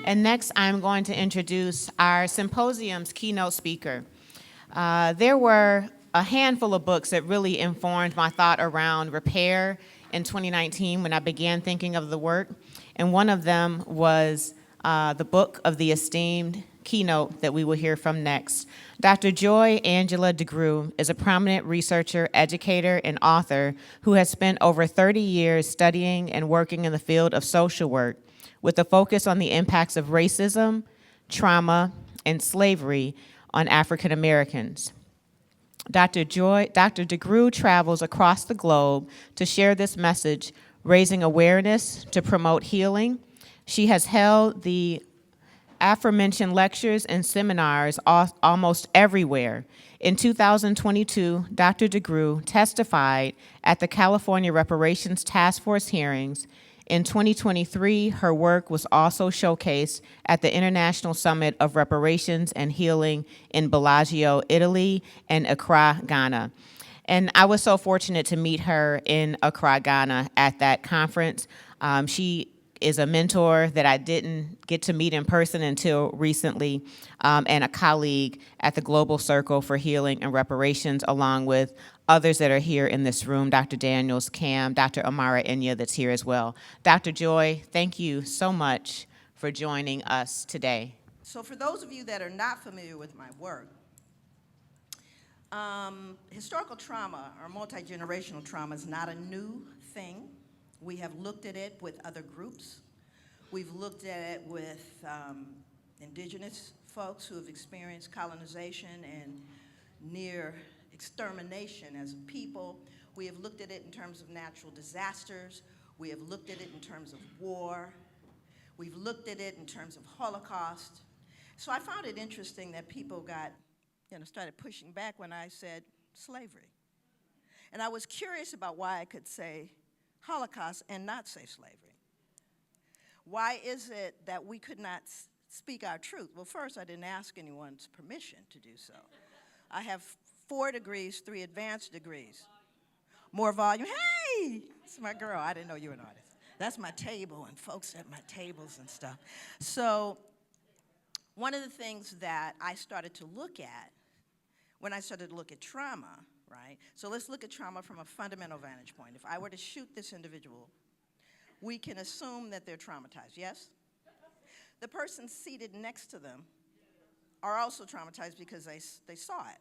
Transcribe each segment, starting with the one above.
And next, I'm going to introduce our symposium's keynote speaker. There were a handful of books that really informed my thought around repair in 2019 when I began thinking of the work. And one of them was the book of the esteemed keynote that we will hear from next. Dr. Joy Angela DeGruy is a prominent researcher, educator, and author who has spent over 30 years studying and working in the field of social work with a focus on the impacts of racism, trauma, and slavery on African Americans. Dr. DeGruy travels across the globe to share this message, raising awareness to promote healing. She has held the aforementioned lectures and seminars almost everywhere. In 2022, Dr. DeGruy testified at the California Reparations Task Force hearings. In 2023, her work was also showcased at the International Summit of Reparations and Healing in Bellagio, Italy, and Accra, Ghana. And I was so fortunate to meet her in Accra, Ghana at that conference. She is a mentor that I didn't get to meet in person until recently, and a colleague at the Global Circle for Healing and Reparations, along with others that are here in this room, Dr. Daniels, Cam, Dr. Amara Inya that's here as well. Dr. Joy, thank you so much for joining us today. So for those of you that are not familiar with my work, historical trauma or multi-generational trauma is not a new thing. We have looked at it with other groups. We've looked at it with indigenous folks who have experienced colonization and near extermination as a people. We have looked at it in terms of natural disasters. We have looked at it in terms of war. We've looked at it in terms of Holocaust. So I found it interesting that people started pushing back when I said slavery. And I was curious about why I could say Holocaust and not say slavery. Why is it that we could not speak our truth? Well, first, I didn't ask anyone's permission to do so. I have 4 degrees, 3 advanced degrees. More volume. Hey, it's my girl. I didn't know you were an artist. That's my table and folks at my tables and stuff. So one of the things that I started to look at when I started to look at trauma, right? So let's look at trauma from a fundamental vantage point. If I were to shoot this individual, we can assume that they're traumatized, yes? The person seated next to them are also traumatized because they saw it.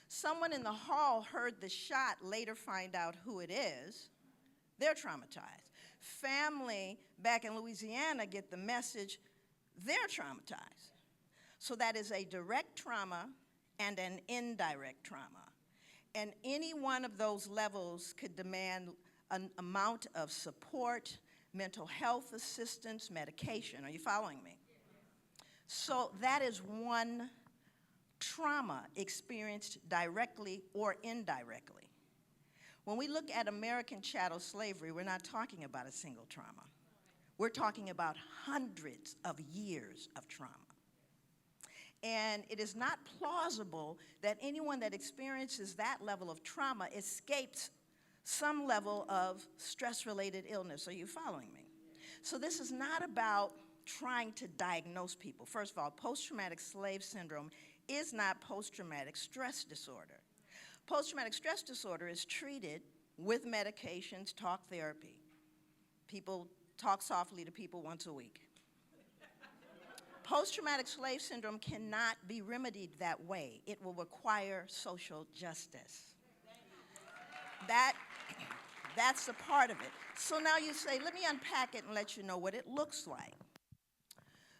Someone in the hall heard the shot, later find out who it is, they're traumatized. Family back in Louisiana get the message, they're traumatized. So that is a direct trauma and an indirect trauma. And any one of those levels could demand an amount of support, mental health assistance, medication. Are you following me? So that is one trauma experienced directly or indirectly. When we look at American chattel slavery, we're not talking about a single trauma. We're talking about hundreds of years of trauma. And it is not plausible that anyone that experiences that level of trauma escapes some level of stress-related illness. Are you following me? So this is not about trying to diagnose people. First of all, post-traumatic slave syndrome is not post-traumatic stress disorder. Post-traumatic stress disorder is treated with medications, talk therapy. People talk softly to people once a week. Post-traumatic slave syndrome cannot be remedied that way. It will require social justice. That's a part of it. So now you say, let me unpack it and let you know what it looks like.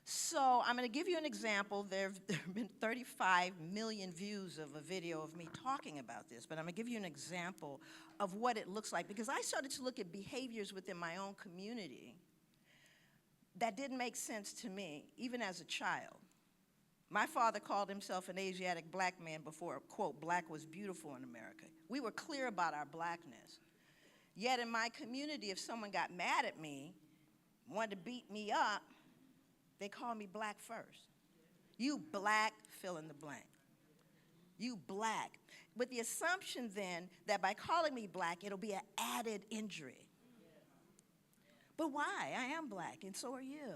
So I'm going to give you an example. There have been 35 million views of a video of me talking about this, but I'm going to give you an example of what it looks like, because I started to look at behaviors within my own community that didn't make sense to me, even as a child. My father called himself an Asiatic black man before, quote, black was beautiful in America. We were clear about our blackness. Yet in my community, if someone got mad at me, wanted to beat me up, they called me black first. You black, fill in the blank. You black. With the assumption then that by calling me black, it'll be an added injury. But why? I am black, and so are you.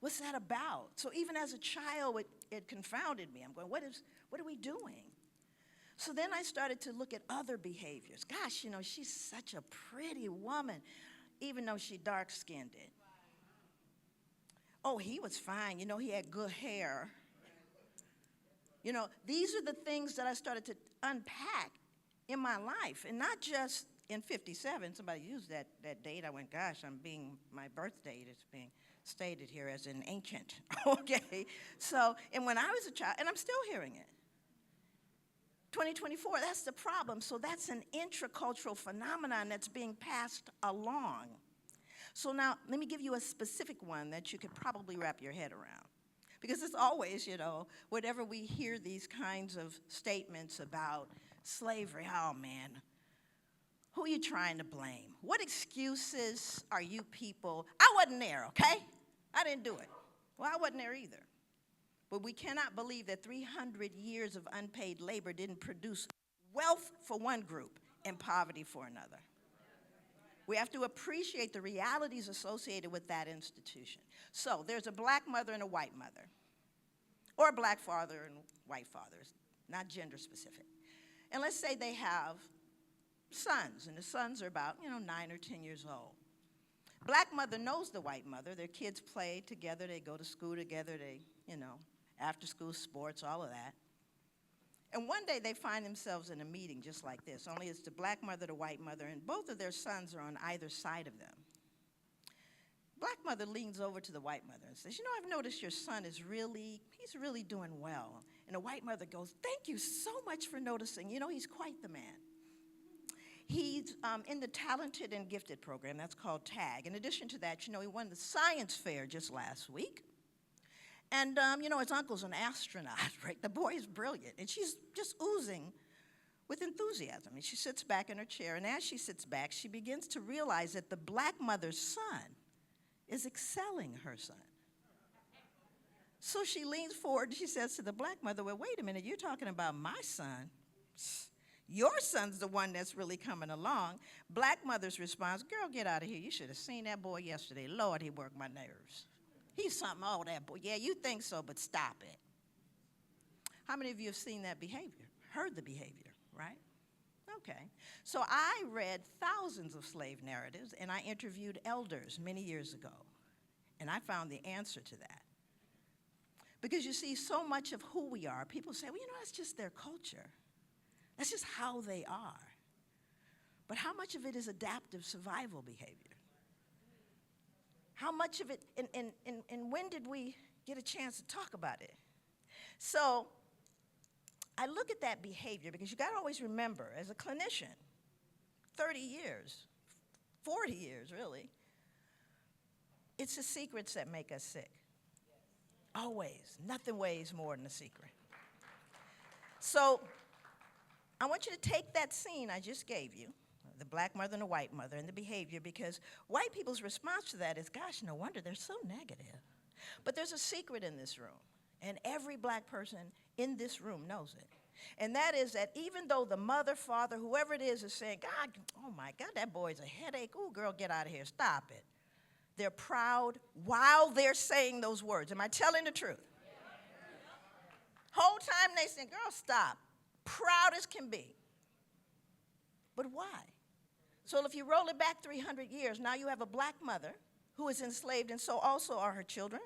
What's that about? So even as a child, it confounded me. I'm going, what are we doing? So then I started to look at other behaviors. Gosh, she's such a pretty woman, even though she dark-skinned. Oh, he was fine. He had good hair. These are the things that I started to unpack in my life, and not just in 57. Somebody used that date. I went, gosh, my birth date is being stated here as an ancient, okay? So, and when I was a child, and I'm still hearing it, 2024, that's the problem. So that's an intracultural phenomenon that's being passed along. So now, let me give you a specific one that you could probably wrap your head around. Because it's always, whenever we hear these kinds of statements about slavery, oh man, who are you trying to blame? What excuses are you people? I wasn't there, okay? I didn't do it. Well, I wasn't there either. But we cannot believe that 300 years of unpaid labor didn't produce wealth for one group and poverty for another. We have to appreciate the realities associated with that institution. So there's a black mother and a white mother, or a black father and white fathers, not gender specific. And let's say they have sons, and the sons are about 9 or 10 years old. Black mother knows the white mother. Their kids play together. They go to school together. They, after school sports, all of that. And one day they find themselves in a meeting just like this, only it's the black mother, the white mother, and both of their sons are on either side of them. Black mother leans over to the white mother and says, I've noticed your son he's really doing well. And the white mother goes, thank you so much for noticing. He's quite the man. He's in the Talented and Gifted program. That's called TAG. In addition to that, he won the science fair just last week. And, his uncle's an astronaut, right? The boy is brilliant. And she's just oozing with enthusiasm. And she sits back in her chair. And as she sits back, she begins to realize that the black mother's son is excelling her son. So she leans forward and she says to the black mother, well, wait a minute, you're talking about my son. Your son's the one that's really coming along. Black mother's response, girl, get out of here. You should have seen that boy yesterday. Lord, he worked my nerves. He's something, oh, that boy. Yeah, you think so, but stop it. How many of you have seen that behavior, heard the behavior, right? Okay. So I read thousands of slave narratives, and I interviewed elders many years ago, and I found the answer to that. Because you see, so much of who we are, people say, well, that's just their culture. That's just how they are. But how much of it is adaptive survival behavior? How much of it, and when did we get a chance to talk about it? So I look at that behavior because you got to always remember, as a clinician, 30 years, 40 years really, it's the secrets that make us sick. Always. Nothing weighs more than a secret. So I want you to take that scene I just gave you, the black mother and the white mother, and the behavior, because white people's response to that is, gosh, no wonder they're so negative. But there's a secret in this room, and every black person in this room knows it. And that is that even though the mother, father, whoever it is saying, God, oh my God, that boy's a headache. Ooh, girl, get out of here. Stop it. They're proud while they're saying those words. Am I telling the truth? Whole time they say, girl, stop. Proud as can be. But why? So if you roll it back 300 years, now you have a black mother who is enslaved, and so also are her children.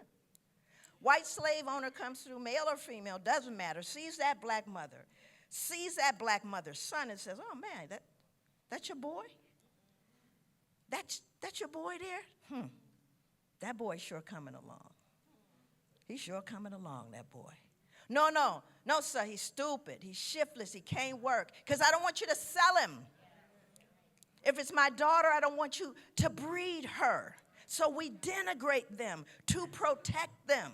White slave owner comes through, male or female, doesn't matter, sees that black mother, sees that black mother's son and says, oh man, that's your boy? That's your boy there? That boy's sure coming along. He's sure coming along, that boy. No, sir, he's stupid. He's shiftless. He can't work. Because I don't want you to sell him. If it's my daughter, I don't want you to breed her. So we denigrate them to protect them.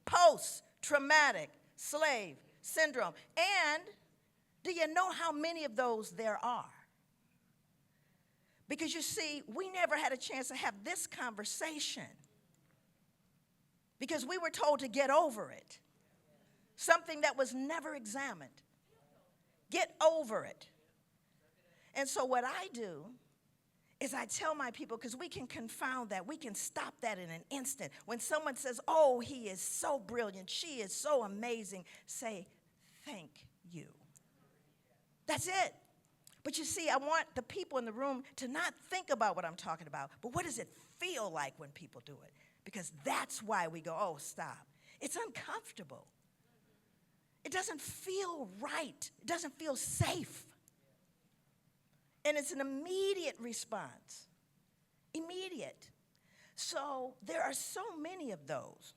Post-traumatic slave syndrome. And do you know how many of those there are? Because you see, we never had a chance to have this conversation. Because we were told to get over it. Something that was never examined. Get over it. And so what I do is I tell my people, because we can confound that. We can stop that in an instant. When someone says, oh, he is so brilliant, she is so amazing, say, thank you. That's it. But you see, I want the people in the room to not think about what I'm talking about, but what does it feel like when people do it? Because that's why we go, oh, stop. It's uncomfortable. It doesn't feel right. It doesn't feel safe. And it's an immediate response. Immediate. So there are so many of those.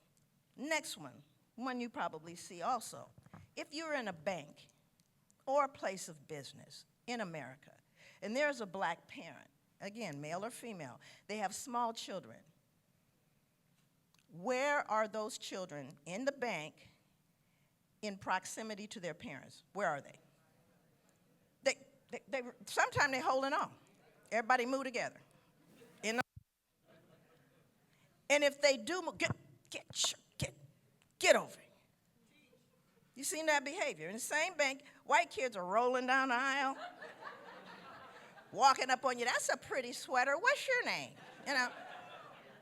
Next one you probably see also. If you're in a bank or a place of business in America, and there's a black parent, again, male or female, they have small children. Where are those children in the bank in proximity to their parents? Where are they? Sometimes they're holding on. Everybody move together. And if they do, get over it. You seen that behavior. In the same bank, white kids are rolling down the aisle, walking up on you. That's a pretty sweater. What's your name? You know,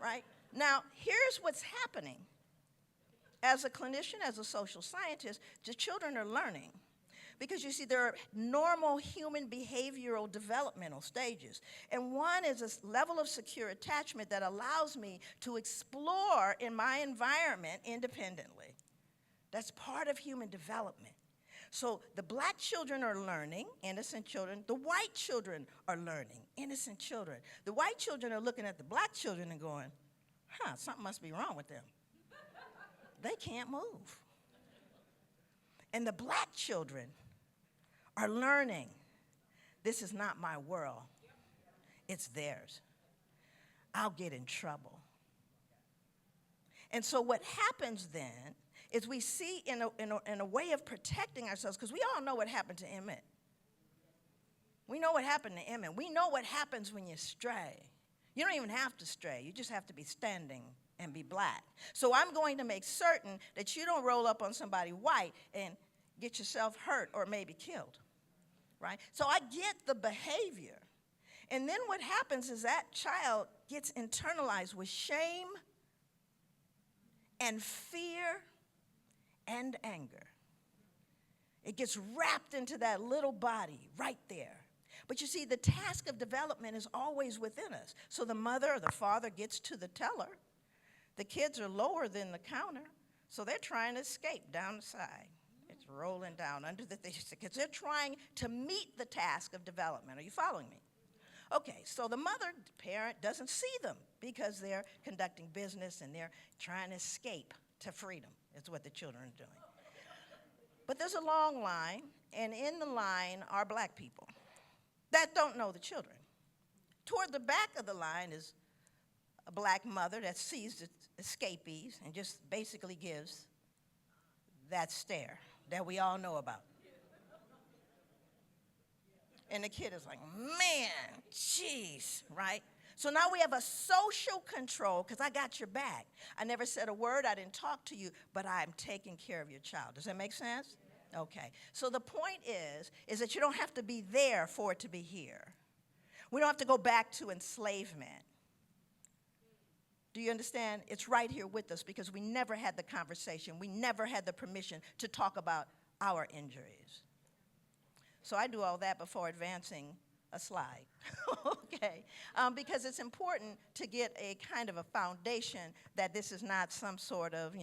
right? Now, here's what's happening. As a clinician, as a social scientist, the children are learning. Because you see, there are normal human behavioral developmental stages. And one is a level of secure attachment that allows me to explore in my environment independently. That's part of human development. So the black children are learning, innocent children. The white children are learning, innocent children. The white children are looking at the black children and going, something must be wrong with them. They can't move. And the black children are learning, this is not my world, it's theirs. I'll get in trouble. And so what happens then is we see in a way of protecting ourselves, because we all know what happened to Emmett. We know what happened to Emmett. We know what happens when you stray. You don't even have to stray. You just have to be standing and be black. So I'm going to make certain that you don't roll up on somebody white and get yourself hurt or maybe killed, right? So I get the behavior. And then what happens is that child gets internalized with shame and fear and anger. It gets wrapped into that little body right there. But you see, the task of development is always within us. So the mother or the father gets to the teller. The kids are lower than the counter, so they're trying to escape down the side. It's rolling down under the thing, because they're trying to meet the task of development. Are you following me? Okay, so the mother, the parent, doesn't see them because they're conducting business and they're trying to escape to freedom. That's what the children are doing. But there's a long line, and in the line are black people that don't know the children. Toward the back of the line is a black mother that sees the escapees and just basically gives that stare that we all know about. And the kid is like, man, jeez, right? So now we have a social control, because I got your back. I never said a word, I didn't talk to you, but I'm taking care of your child. Does that make sense? Okay. So the point is that you don't have to be there for it to be here. We don't have to go back to enslavement. Do you understand? It's right here with us because we never had the conversation. We never had the permission to talk about our injuries. So I do all that before advancing a slide, okay? Because it's important to get a kind of a foundation that this is not some sort of,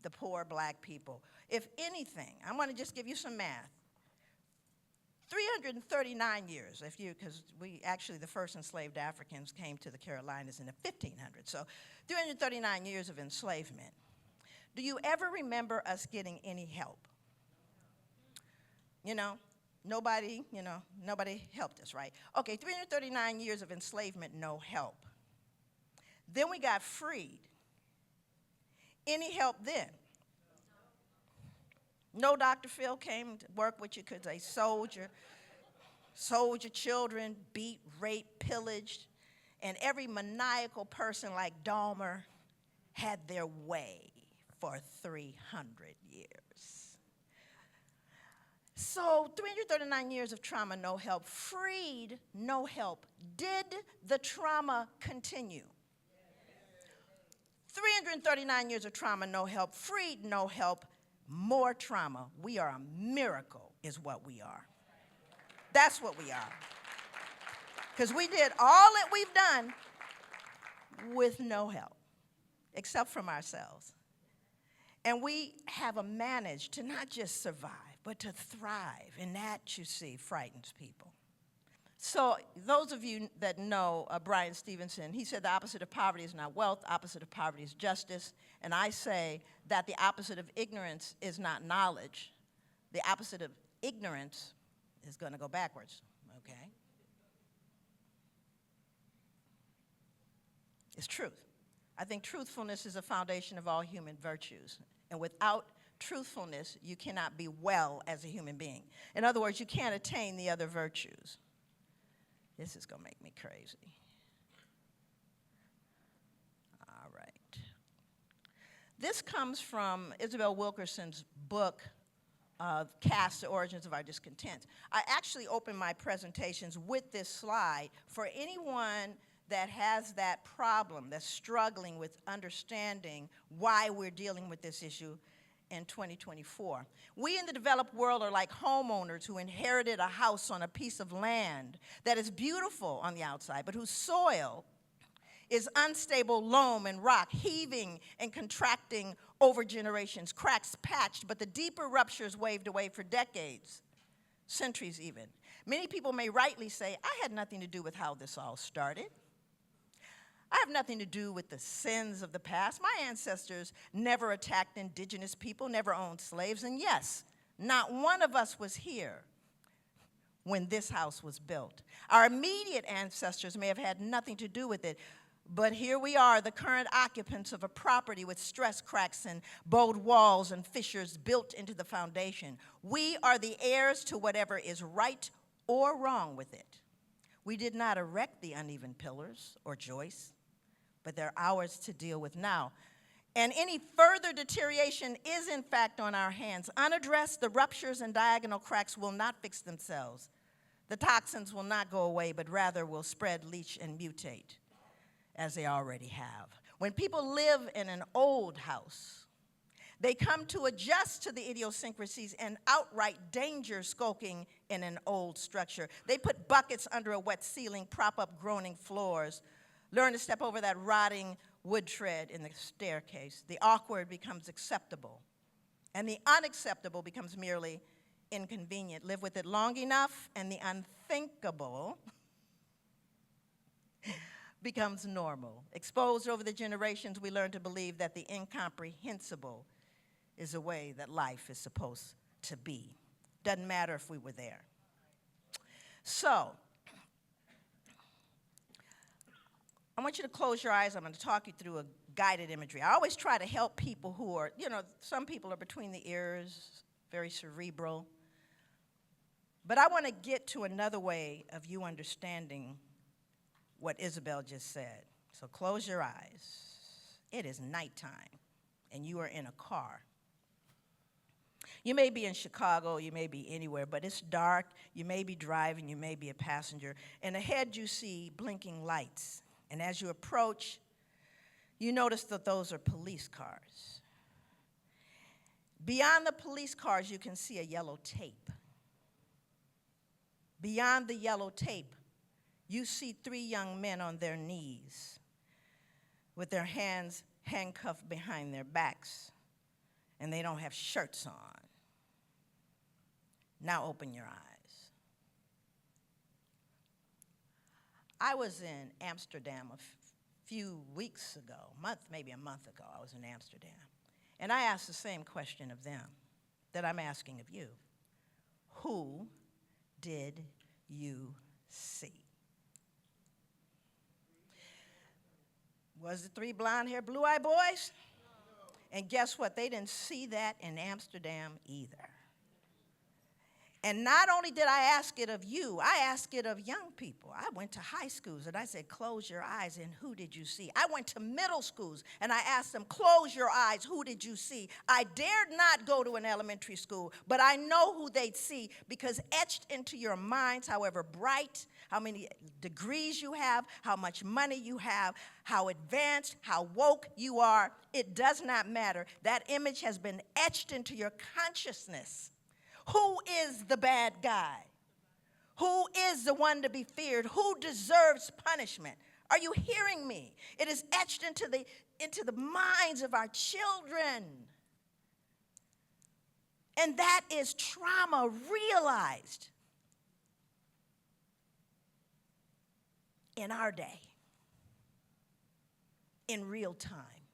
the poor black people. If anything, I want to just give you some math. 339 years, because the first enslaved Africans came to the Carolinas in the 1500s. So 339 years of enslavement. Do you ever remember us getting any help? Nobody helped us, right? Okay, 339 years of enslavement, no help. Then we got freed. Any help then? No Dr. Phil came to work with you because they sold your children, beat, raped, pillaged, and every maniacal person like Dahmer had their way for 300 years. So 339 years of trauma, no help, freed, no help. Did the trauma continue? 339 years of trauma, no help, freed, no help, more trauma. We are a miracle is what we are. That's what we are. Because we did all that we've done with no help, except from ourselves. And we have managed to not just survive, but to thrive. And that, you see, frightens people. So those of you that know Brian Stevenson, he said the opposite of poverty is not wealth, opposite of poverty is justice. And I say that the opposite of ignorance is not knowledge. The opposite of ignorance is going to go backwards, okay? It's truth. I think truthfulness is a foundation of all human virtues. And without truthfulness, you cannot be well as a human being. In other words, you can't attain the other virtues. This is going to make me crazy. All right. This comes from Isabel Wilkerson's book, Caste, the Origins of Our Discontent. I actually opened my presentations with this slide for anyone that has that problem, that's struggling with understanding why we're dealing with this issue in 2024. We in the developed world are like homeowners who inherited a house on a piece of land that is beautiful on the outside, but whose soil is unstable loam and rock, heaving and contracting over generations, cracks patched, but the deeper ruptures waved away for decades, centuries even. Many people may rightly say, I had nothing to do with how this all started. I have nothing to do with the sins of the past. My ancestors never attacked indigenous people, never owned slaves, and yes, not one of us was here when this house was built. Our immediate ancestors may have had nothing to do with it, but here we are, the current occupants of a property with stress cracks and bowed walls and fissures built into the foundation. We are the heirs to whatever is right or wrong with it. We did not erect the uneven pillars or joists, but they're ours to deal with now. And any further deterioration is in fact on our hands. Unaddressed, the ruptures and diagonal cracks will not fix themselves. The toxins will not go away, but rather will spread, leach, and mutate, as they already have. When people live in an old house, they come to adjust to the idiosyncrasies and outright danger skulking in an old structure. They put buckets under a wet ceiling, prop up groaning floors, learn to step over that rotting wood tread in the staircase. The awkward becomes acceptable, and the unacceptable becomes merely inconvenient. Live with it long enough, and the unthinkable becomes normal. Exposed over the generations, we learn to believe that the incomprehensible is the way that life is supposed to be. Doesn't matter if we were there. So, I want you to close your eyes. I'm going to talk you through a guided imagery. I always try to help people who are, some people are between the ears, very cerebral. But I want to get to another way of you understanding what Isabel just said. So close your eyes. It is nighttime, and you are in a car. You may be in Chicago, you may be anywhere, but it's dark. You may be driving, you may be a passenger. And ahead you see blinking lights. And as you approach, you notice that those are police cars. Beyond the police cars, you can see a yellow tape. Beyond the yellow tape, you see 3 young men on their knees with their hands handcuffed behind their backs, and they don't have shirts on. Now open your eyes. I was in Amsterdam a few weeks ago, maybe a month ago, I was in Amsterdam. And I asked the same question of them that I'm asking of you. Who did you see? Was it 3 blonde-haired, blue-eyed boys? And guess what? They didn't see that in Amsterdam either. And not only did I ask it of you, I asked it of young people. I went to high schools and I said, close your eyes, and who did you see? I went to middle schools and I asked them, close your eyes, who did you see? I dared not go to an elementary school, but I know who they'd see, because etched into your minds, however bright, how many degrees you have, how much money you have, how advanced, how woke you are, it does not matter. That image has been etched into your consciousness. Who is the bad guy? Who is the one to be feared? Who deserves punishment? Are you hearing me? It is etched into the minds of our children. And that is trauma realized in our day, in real time.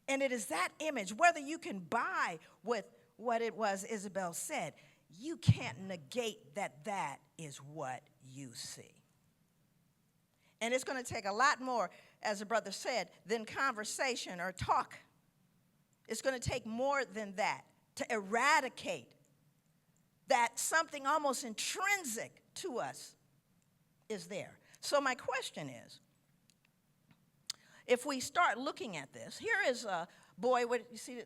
And it is that image, whether you can buy with what it was Isabel said, you can't negate that is what you see. And it's going to take a lot more, as the brother said, than conversation or talk. It's going to take more than that to eradicate that something almost intrinsic to us is there. So my question is, if we start looking at this, here is a boy, you see,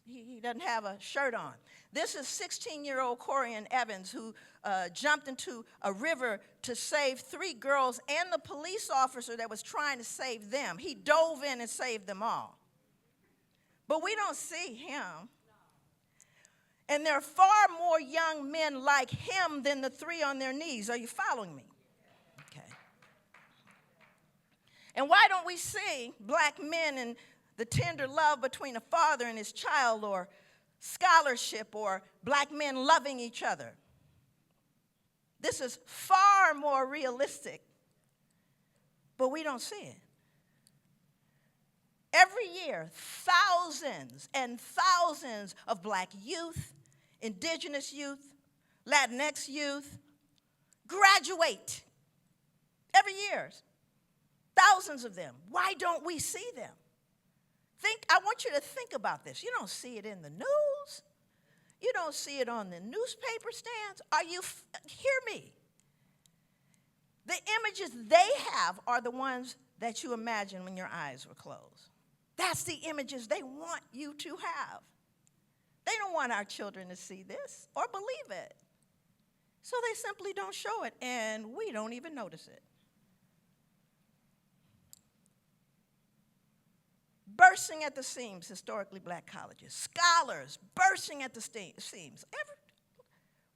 he doesn't have a shirt on. This is 16-year-old Corian Evans, who jumped into a river to save 3 girls and the police officer that was trying to save them. He dove in and saved them all. But we don't see him. And there are far more young men like him than the 3 on their knees. Are you following me? Okay. And why don't we see black men and the tender love between a father and his child, or scholarship, or black men loving each other? This is far more realistic, but we don't see it. Every year, thousands and thousands of black youth, indigenous youth, Latinx youth graduate. Every year, thousands of them. Why don't we see them? I want you to think about this. You don't see it in the news. You don't see it on the newspaper stands. Hear me. The images they have are the ones that you imagine when your eyes were closed. That's the images they want you to have. They don't want our children to see this or believe it. So they simply don't show it, and we don't even notice it. Bursting at the seams, historically black colleges. Scholars bursting at the seams.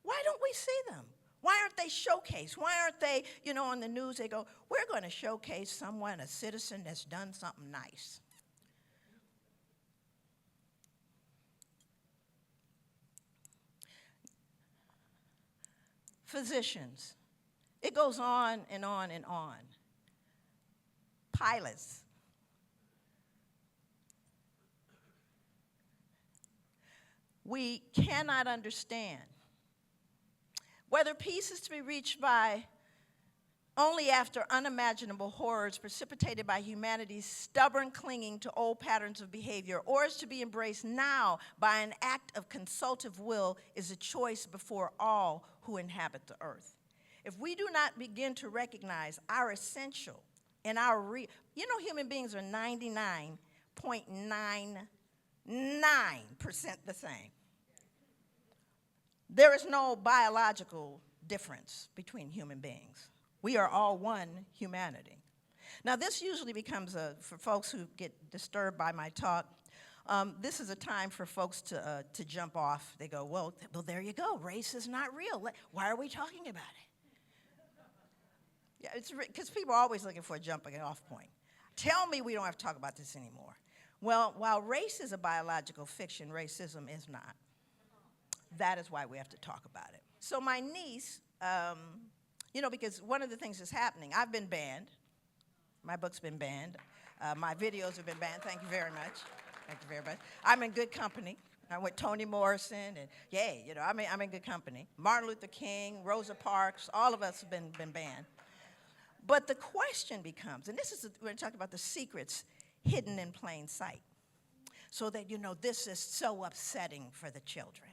Why don't we see them? Why aren't they showcased? Why aren't they, on the news, they go, we're going to showcase someone, a citizen that's done something nice. Physicians. It goes on and on and on. Pilots. We cannot understand whether peace is to be reached by only after unimaginable horrors precipitated by humanity's stubborn clinging to old patterns of behavior, or is to be embraced now by an act of consultative will, is a choice before all who inhabit the earth. If we do not begin to recognize our essential and our human beings are 99.99% the same. There is no biological difference between human beings. We are all one humanity. Now, this usually becomes for folks who get disturbed by my talk, this is a time for folks to jump off. They go, well, there you go. Race is not real. Why are we talking about it? Yeah, it's because people are always looking for a jumping off point. Tell me we don't have to talk about this anymore. Well, while race is a biological fiction, racism is not. That is why we have to talk about it. So my niece, because one of the things that's happening, I've been banned. My book's been banned. My videos have been banned. Thank you very much. Thank you very much. I'm in good company. I'm with Toni Morrison, and I'm in good company. Martin Luther King, Rosa Parks, all of us have been banned. But the question becomes, and we're going to talk about the secrets hidden in plain sight, so that this is so upsetting for the children.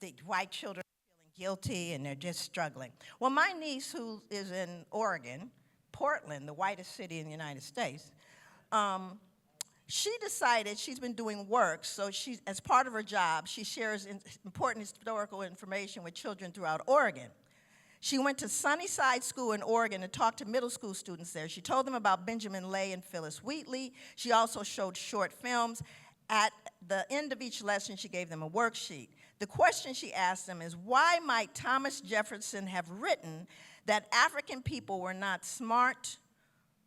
The white children guilty and they're just struggling. Well, my niece, who is in Oregon, Portland, the whitest city in the United States, she decided she's been doing work, so she, as part of her job, she shares important historical information with children throughout Oregon. She went to Sunnyside School in Oregon and talked to middle school students there. She told them about Benjamin Lay and Phyllis Wheatley. She also showed short films. At the end of each lesson, she gave them a worksheet. The question she asked them is, why might Thomas Jefferson have written that African people were not smart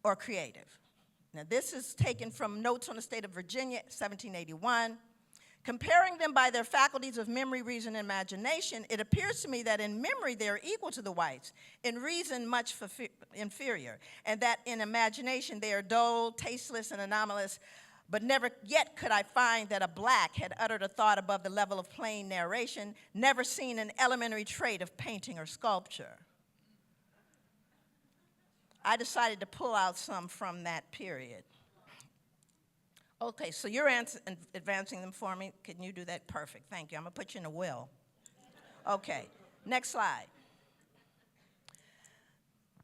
or creative? Now, this is taken from Notes on the State of Virginia, 1781. Comparing them by their faculties of memory, reason, and imagination, it appears to me that in memory they are equal to the whites, in reason much inferior, and that in imagination they are dull, tasteless, and anomalous, but never yet could I find that a black had uttered a thought above the level of plain narration, never seen an elementary trait of painting or sculpture. I decided to pull out some from that period. Okay, so you're advancing them for me. Can you do that? Perfect, thank you. I'm gonna put you in a will. Okay, next slide.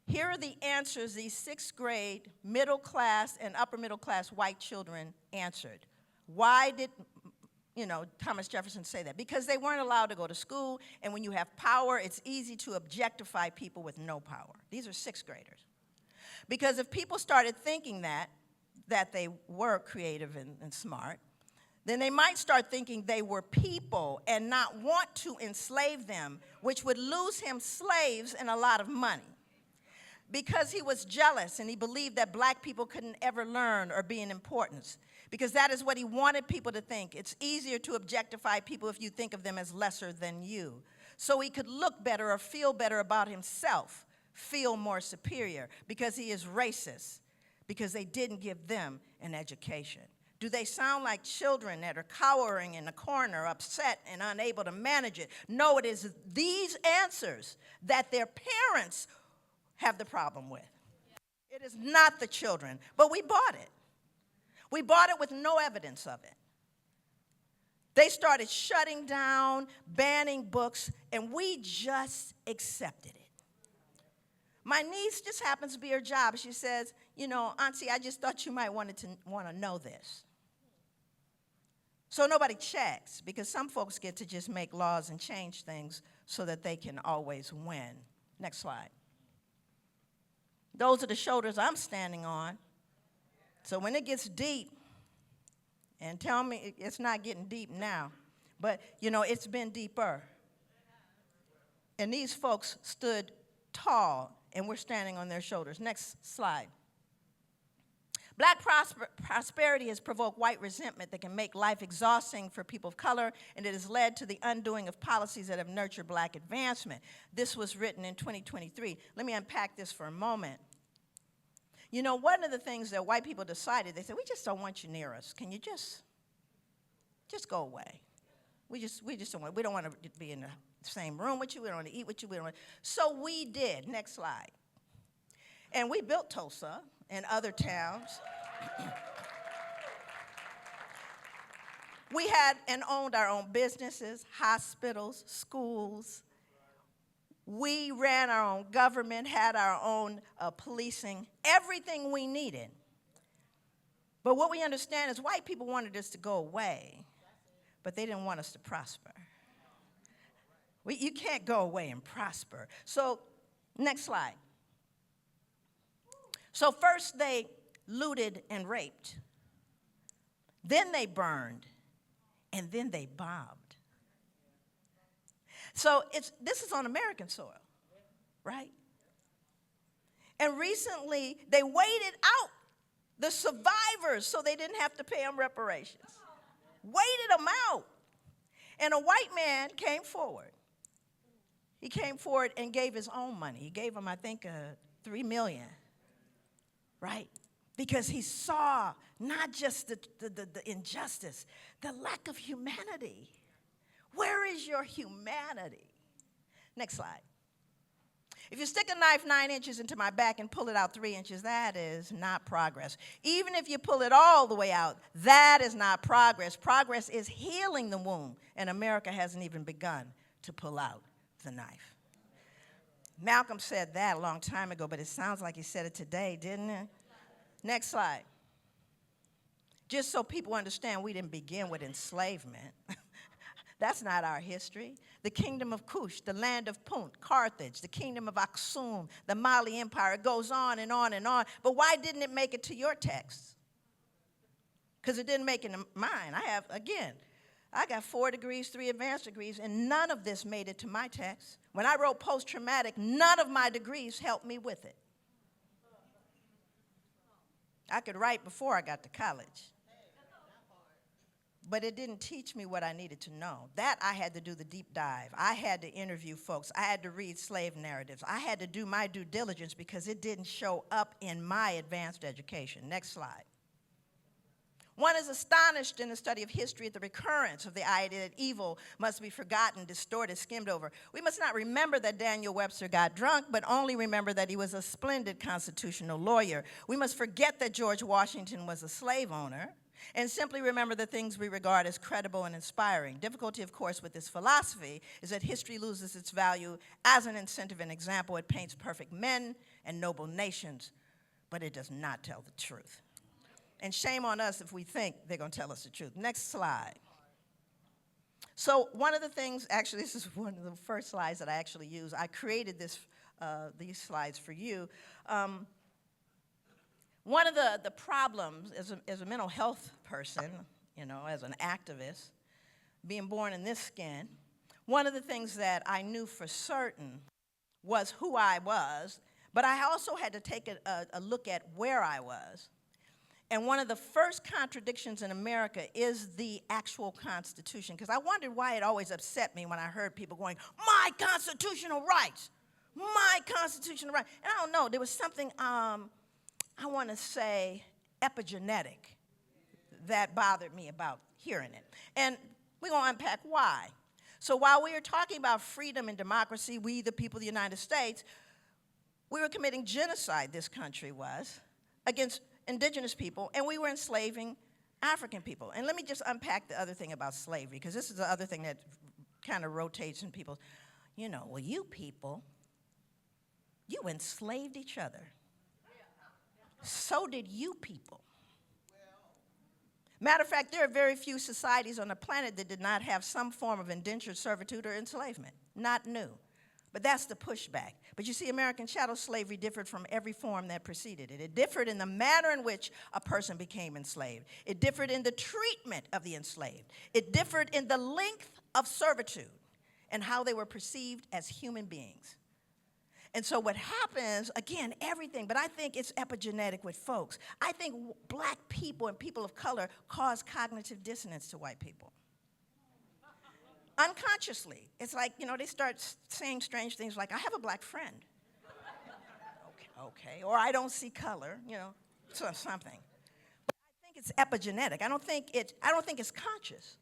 Here are the answers these sixth grade, middle class, and upper middle class white children answered. Why did, Thomas Jefferson say that? Because they weren't allowed to go to school, and when you have power, it's easy to objectify people with no power. These are sixth graders. Because if people started thinking that they were creative and smart, then they might start thinking they were people and not want to enslave them, which would lose him slaves and a lot of money. Because he was jealous and he believed that black people couldn't ever learn or be in importance. Because that is what he wanted people to think. It's easier to objectify people if you think of them as lesser than you. So he could look better or feel better about himself, feel more superior, because he is racist, because they didn't give them an education. Do they sound like children that are cowering in a corner, upset and unable to manage it? No, it is these answers that their parents have the problem with. It is not the children, but we bought it. We bought it with no evidence of it. They started shutting down, banning books, and we just accepted it. My niece just happens to be her job. She says, Auntie, I just thought you might want to know this. So nobody checks, because some folks get to just make laws and change things so that they can always win. Next slide. Those are the shoulders I'm standing on. So when it gets deep, and tell me it's not getting deep now, but it's been deeper. And these folks stood tall, and we're standing on their shoulders. Next slide. Black prosperity has provoked white resentment that can make life exhausting for people of color, and it has led to the undoing of policies that have nurtured black advancement. This was written in 2023. Let me unpack this for a moment. One of the things that white people decided, they said, we just don't want you near us. Can you just go away? We just don't want, we don't want to be in the same room with you. We don't want to eat with you. So we did. Next slide. And we built Tulsa and other towns. We had and owned our own businesses, hospitals, schools. We ran our own government, had our own policing, everything we needed. But what we understand is white people wanted us to go away, but they didn't want us to prosper. You can't go away and prosper. So, next slide. So first they looted and raped. Then they burned. And then they bombed. So this is on American soil, right? And recently they waited out the survivors so they didn't have to pay them reparations. Waited them out. And a white man came forward. He came forward and gave his own money. He gave them, I think, $3 million. Right? Because he saw not just the injustice, the lack of humanity. Where is your humanity? Next slide. If you stick a knife 9 inches into my back and pull it out 3 inches, that is not progress. Even if you pull it all the way out, that is not progress. Progress is healing the wound, and America hasn't even begun to pull out the knife. Malcolm said that a long time ago, but it sounds like he said it today, didn't it? Next slide. Just so people understand, we didn't begin with enslavement. That's not our history. The kingdom of Kush, the land of Punt, Carthage, the kingdom of Aksum, the Mali Empire, it goes on and on and on. But why didn't it make it to your text? Because it didn't make it to mine. I got 4 degrees, 3 advanced degrees, and none of this made it to my text. When I wrote post-traumatic, none of my degrees helped me with it. I could write before I got to college. But it didn't teach me what I needed to know. That I had to do the deep dive. I had to interview folks. I had to read slave narratives. I had to do my due diligence because it didn't show up in my advanced education. Next slide. One is astonished in the study of history at the recurrence of the idea that evil must be forgotten, distorted, skimmed over. We must not remember that Daniel Webster got drunk, but only remember that he was a splendid constitutional lawyer. We must forget that George Washington was a slave owner, and simply remember the things we regard as credible and inspiring. Difficulty, of course, with this philosophy is that history loses its value as an incentive and example. It paints perfect men and noble nations, but it does not tell the truth. And shame on us if we think they're going to tell us the truth. Next slide. So one of the things, actually, this is one of the first slides that I actually use. I created these slides for you. One of the problems as a mental health person, as an activist, being born in this skin, one of the things that I knew for certain was who I was, but I also had to take a look at where I was. And one of the first contradictions in America is the actual Constitution, because I wondered why it always upset me when I heard people going, my constitutional rights, my constitutional rights. And I don't know, there was something, I want to say, epigenetic that bothered me about hearing it. And we're going to unpack why. So while we are talking about freedom and democracy, we, the people of the United States, we were committing genocide, this country was, against indigenous people, and we were enslaving African people. And let me just unpack the other thing about slavery, because this is the other thing that kind of rotates in people. Well, you people, you enslaved each other. So did you people. Matter of fact, there are very few societies on the planet that did not have some form of indentured servitude or enslavement. Not new. But that's the pushback. But you see, American chattel slavery differed from every form that preceded it. It differed in the manner in which a person became enslaved. It differed in the treatment of the enslaved. It differed in the length of servitude and how they were perceived as human beings. And so what happens, again, everything, but I think it's epigenetic with folks. I think black people and people of color cause cognitive dissonance to white people. Unconsciously. It's like, they start saying strange things like, I have a black friend. Okay. Or I don't see color, something. But I think it's epigenetic. I don't think it's conscious.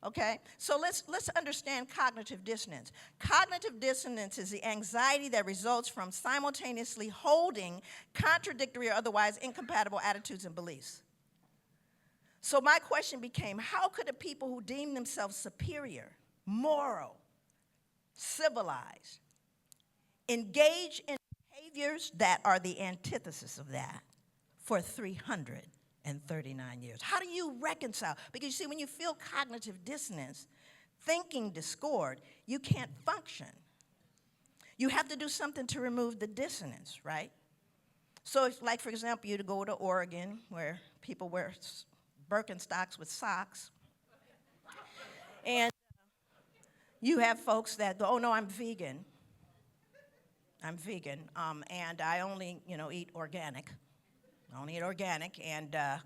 Okay? So let's understand cognitive dissonance. Cognitive dissonance is the anxiety that results from simultaneously holding contradictory or otherwise incompatible attitudes and beliefs. So my question became, how could a people who deem themselves superior, moral, civilized, engage in behaviors that are the antithesis of that for 339 years? How do you reconcile? Because you see, when you feel cognitive dissonance, thinking discord, you can't function. You have to do something to remove the dissonance, right? So if, like, for example, you to go to Oregon, where people wear Birkenstocks with socks. And you have folks that go, oh, no, I'm vegan. And I only, eat organic. I only eat organic, and, I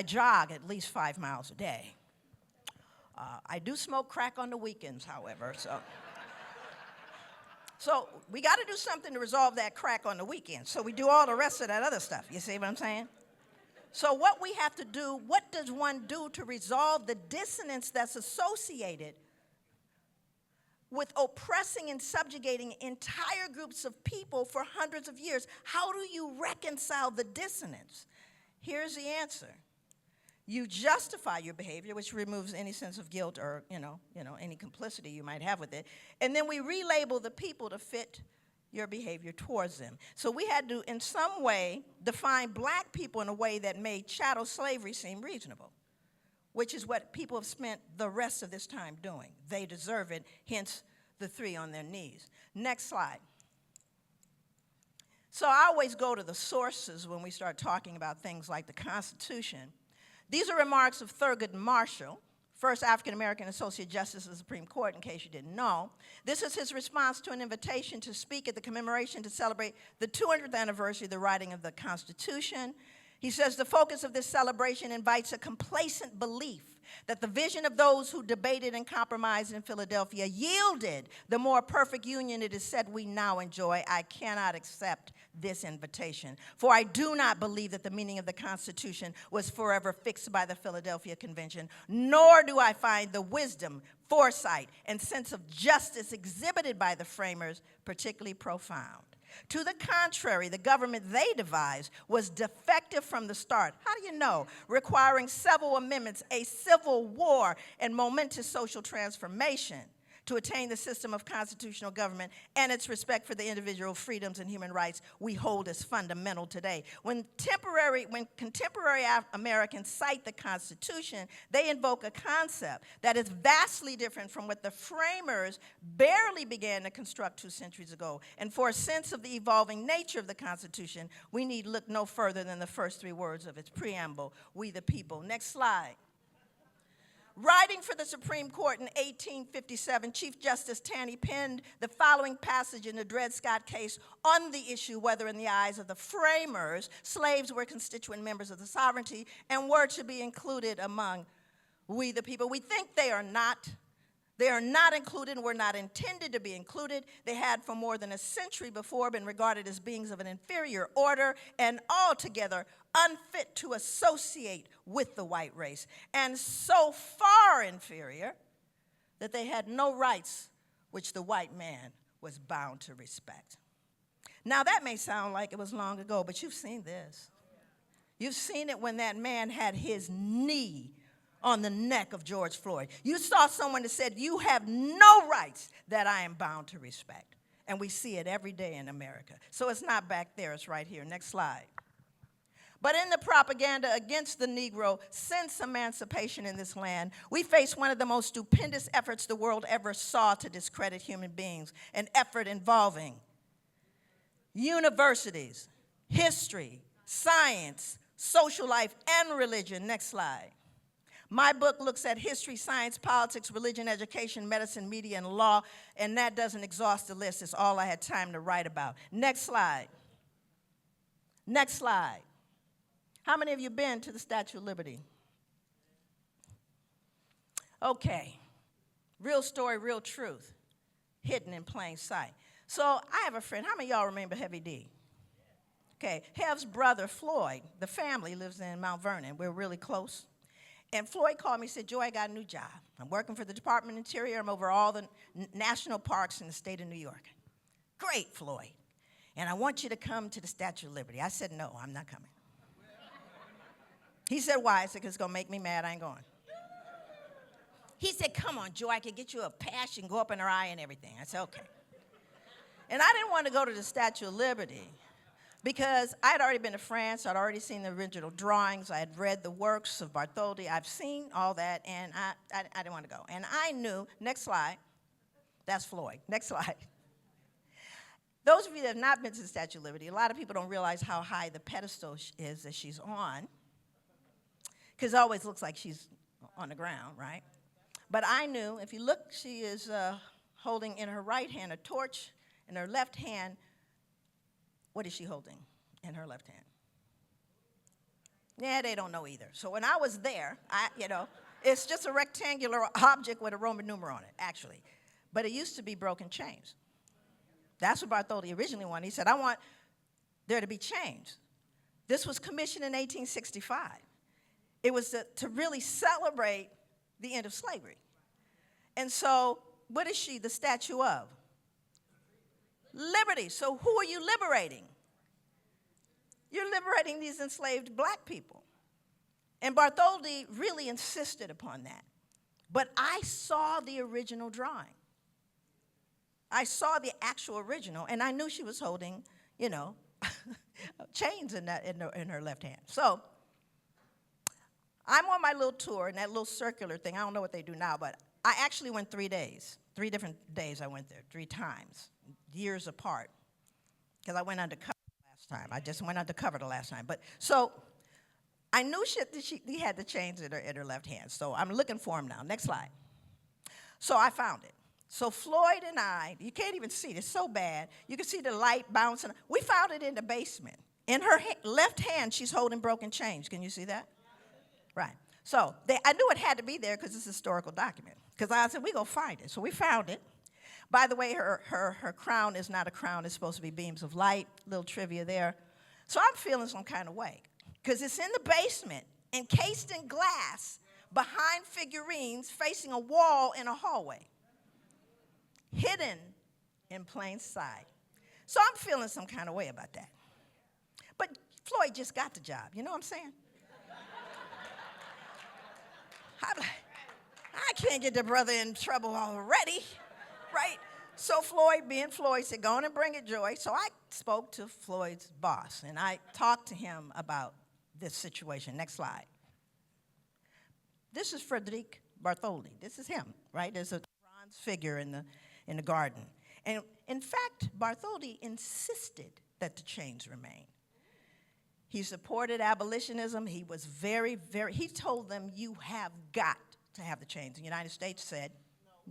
jog at least 5 miles a day. I do smoke crack on the weekends, however, So we got to do something to resolve that crack on the weekends. So we do all the rest of that other stuff. You see what I'm saying? So what we have to do, what does one do to resolve the dissonance that's associated with oppressing and subjugating entire groups of people for hundreds of years? How do you reconcile the dissonance? Here's the answer. You justify your behavior, which removes any sense of guilt or, any complicity you might have with it. And then we relabel the people to fit your behavior towards them. So we had to, in some way, define black people in a way that made chattel slavery seem reasonable, which is what people have spent the rest of this time doing. They deserve it, hence the 3 on their knees. Next slide. So I always go to the sources when we start talking about things like the Constitution. These are remarks of Thurgood Marshall, first African-American Associate Justice of the Supreme Court, in case you didn't know. This is his response to an invitation to speak at the commemoration to celebrate the 200th anniversary of the writing of the Constitution. He says, the focus of this celebration invites a complacent belief that the vision of those who debated and compromised in Philadelphia yielded the more perfect union it is said we now enjoy. I cannot accept this invitation, for I do not believe that the meaning of the Constitution was forever fixed by the Philadelphia Convention, nor do I find the wisdom, foresight, and sense of justice exhibited by the framers particularly profound. To the contrary, the government they devised was defective from the start. How do you know? Requiring several amendments, a civil war, and momentous social transformation to attain the system of constitutional government and its respect for the individual freedoms and human rights we hold as fundamental today. When contemporary Americans cite the Constitution, they invoke a concept that is vastly different from what the framers barely began to construct 2 centuries ago. And for a sense of the evolving nature of the Constitution, we need look no further than the first 3 words of its preamble, we the people. Next slide. Writing for the Supreme Court in 1857, Chief Justice Taney penned the following passage in the Dred Scott case on the issue whether in the eyes of the framers, slaves were constituent members of the sovereignty and were to be included among we the people. We think they are not. They are not included and were not intended to be included. They had for more than a century before been regarded as beings of an inferior order and altogether unfit to associate with the white race, and so far inferior that they had no rights which the white man was bound to respect. Now that may sound like it was long ago, but you've seen this. You've seen it when that man had his knee on the neck of George Floyd. You saw someone that said, you have no rights that I am bound to respect. And we see it every day in America. So it's not back there, it's right here. Next slide. But in the propaganda against the Negro since emancipation in this land, we face one of the most stupendous efforts the world ever saw to discredit human beings, an effort involving universities, history, science, social life, and religion. Next slide. My book looks at history, science, politics, religion, education, medicine, media, and law, and that doesn't exhaust the list. It's all I had time to write about. Next slide. Next slide. How many of you been to the Statue of Liberty? Okay. Real story, real truth, hidden in plain sight. So I have a friend. How many of y'all remember Heavy D? Okay. Hev's brother, Floyd, the family lives in Mount Vernon. We're really close. And Floyd called me and said, Joy, I got a new job. I'm working for the Department of Interior. I'm over all the national parks in the state of New York. Great, Floyd. And I want you to come to the Statue of Liberty. I said, no, I'm not coming. He said, why? I said, because it's going to make me mad. I ain't going. He said, come on, Joy, I can get you a patch and go up in her eye and everything. I said, okay. And I didn't want to go to the Statue of Liberty because I had already been to France. I'd already seen the original drawings. I had read the works of Bartholdi. I've seen all that, and I didn't want to go. And I knew, next slide, that's Floyd. Next slide. Those of you that have not been to the Statue of Liberty, a lot of people don't realize how high the pedestal is that she's on, because it always looks like she's on the ground, right? But I knew, if you look, she is holding in her right hand a torch, in her left hand, what is she holding in her left hand? Yeah, they don't know either. So when I was there, it's just a rectangular object with a Roman numeral on it, actually. But it used to be broken chains. That's what Bartholdi originally wanted. He said, I want there to be chains. This was commissioned in 1865. It was to really celebrate the end of slavery. And so, what is she the statue of? Liberty. So who are you liberating? You're liberating these enslaved black people. And Bartholdi really insisted upon that. But I saw the original drawing. I saw the actual original, and I knew she was holding, chains in her left hand. So I'm on my little tour, and that little circular thing, I don't know what they do now, but I actually went 3 days. 3 different days I went there, 3 times, years apart, because I went undercover last time. I just went undercover the last time. But so I knew he had the chains in her left hand, so I'm looking for him now. Next slide. So I found it. So Floyd and I, you can't even see it. It's so bad. You can see the light bouncing. We found it in the basement. In her left hand, she's holding broken chains. Can you see that? Right. So I knew it had to be there because it's a historical document. Because I said, we're going to find it. So we found it. By the way, her crown is not a crown. It's supposed to be beams of light. Little trivia there. So I'm feeling some kind of way. Because it's in the basement, encased in glass, behind figurines, facing a wall in a hallway. Hidden in plain sight. So I'm feeling some kind of way about that. But Floyd just got the job. You know what I'm saying? I'm like, I can't get the brother in trouble already, right? So Floyd, being Floyd, said, go on and bring it, Joy. So I spoke to Floyd's boss, and I talked to him about this situation. Next slide. This is Frederic Bartholdi. This is him, right? There's a bronze figure in the garden. And in fact, Bartholdi insisted that the chains remain. He supported abolitionism. He was he told them, you have got to have the chains. The United States said,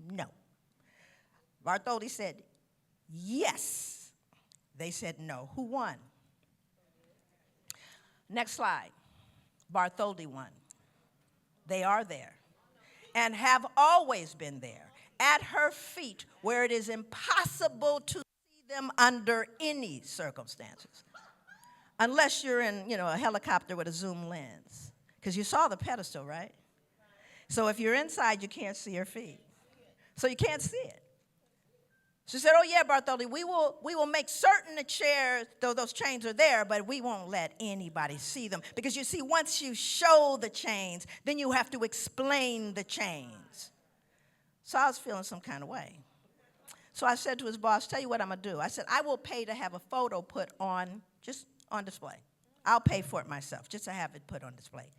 no. Bartholdi said, yes. They said no. Who won? Next slide. Bartholdi won. They are there and have always been there at her feet where it is impossible to see them under any circumstances. Unless you're in, a helicopter with a zoom lens. Because you saw the pedestal, right? So if you're inside, you can't see her feet. So you can't see it. She said, oh, yeah, Bartholdi, we will make certain the chairs, though those chains are there, but we won't let anybody see them. Because you see, once you show the chains, then you have to explain the chains. So I was feeling some kind of way. So I said to his boss, tell you what I'm going to do. I said, I will pay to have a photo put on, just on display. I'll pay for it myself, just to have it put on display.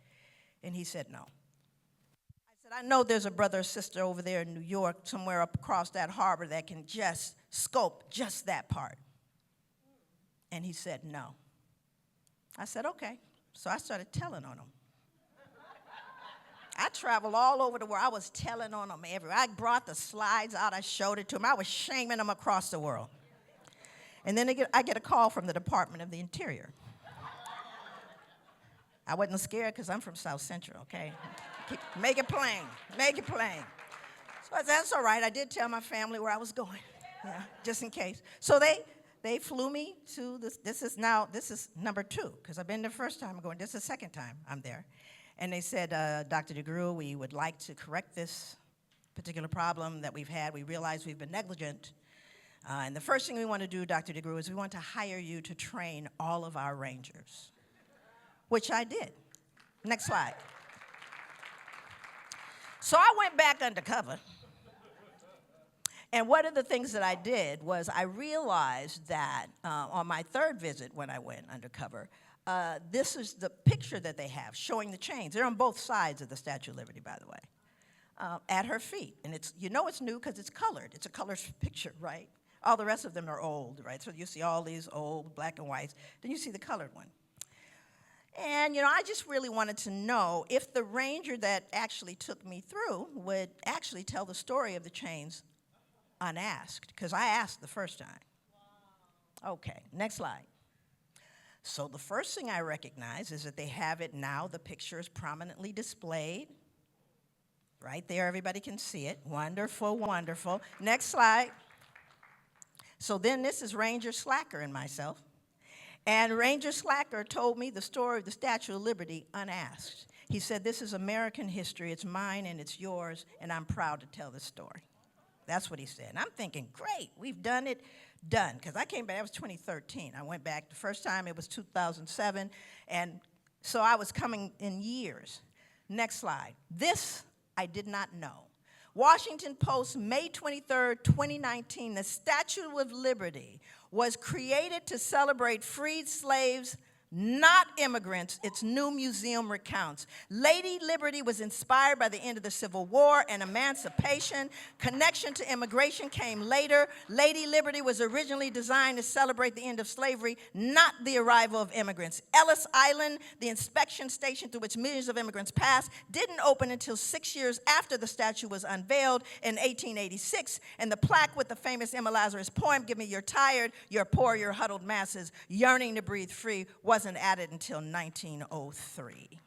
And he said no. I said, I know there's a brother or sister over there in New York, somewhere up across that harbor that can just scope just that part. And he said no. I said, okay. So I started telling on him. I traveled all over the world. I was telling on them everywhere. I brought the slides out. I showed it to them. I was shaming them across the world. And then I get a call from the Department of the Interior. I wasn't scared because I'm from South Central, okay? Make it plain. Make it plain. So I said, that's all right. I did tell my family where I was going, just in case. So they flew me to this. This is number 2, because I've been the first time I'm going. This is the second time I'm there. And they said, Dr. DeGruy, we would like to correct this particular problem that we've had. We realize we've been negligent. And the first thing we want to do, Dr. DeGruy, is we want to hire you to train all of our rangers, which I did. Next slide. So I went back undercover. And one of the things that I did was I realized that on my 3rd visit when I went undercover, this is the picture that they have showing the chains. They're on both sides of the Statue of Liberty, by the way, at her feet. And it's new because it's colored. It's a color picture, right? All the rest of them are old, right? So you see all these old black and whites. Then you see the colored one. And, I just really wanted to know if the ranger that actually took me through would actually tell the story of the chains unasked, because I asked the first time. Okay, next slide. So the first thing I recognize is that they have it now. The picture is prominently displayed. Right there, everybody can see it. Wonderful, wonderful. Next slide. So then this is Ranger Slacker and myself. And Ranger Slacker told me the story of the Statue of Liberty unasked. He said, this is American history. It's mine and it's yours, and I'm proud to tell this story. That's what he said. And I'm thinking, great, we've done it, done. Because I came back, that was 2013. I went back the first time, it was 2007. And So I was coming in years. Next slide. This I did not know. Washington Post, May 23rd, 2019, the Statue of Liberty was created to celebrate freed slaves, not immigrants, its new museum recounts. Lady Liberty was inspired by the end of the Civil War and emancipation. Connection to immigration came later. Lady Liberty was originally designed to celebrate the end of slavery, not the arrival of immigrants. Ellis Island, the inspection station through which millions of immigrants passed, didn't open until 6 years after the statue was unveiled in 1886, and the plaque with the famous Emma Lazarus poem, "Give me your tired, your poor, your huddled masses, yearning to breathe free," wasn't added until 1903.